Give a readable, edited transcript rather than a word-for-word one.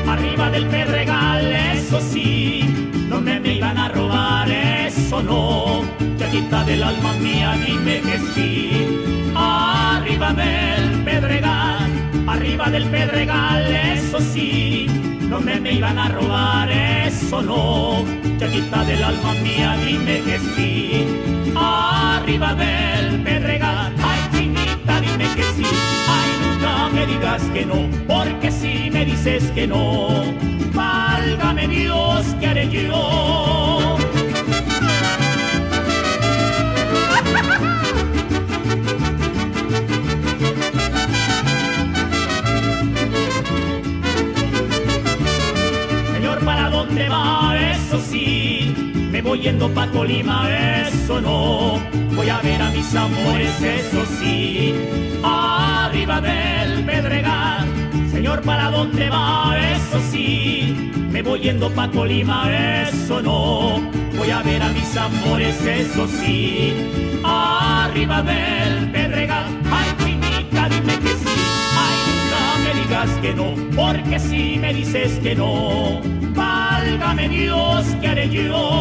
Arriba del Pedregal, eso sí, donde me iban a robar, eso no. Chaquita del alma mía, dime que sí. Arriba del Pedregal, eso sí, donde me iban a robar, eso no. Chaquita del alma mía, dime que sí. Arriba del Pedregal, ay chinita, dime que sí. Ay, nunca me digas que no, porque si me dices que no, válgame Dios, ¿qué haré yo? ¿Para dónde va? Eso sí, me voy yendo pa' Colima, eso no. Voy a ver a mis amores, eso sí. Arriba del Pedregal, señor, ¿para dónde va? Eso sí, me voy yendo pa' Colima, eso no. Voy a ver a mis amores, eso sí. Arriba del Pedregal, ay chinita, dime que sí. Ay, nunca me digas que no, porque si me dices que no, válgame Dios, ¿qué haré yo?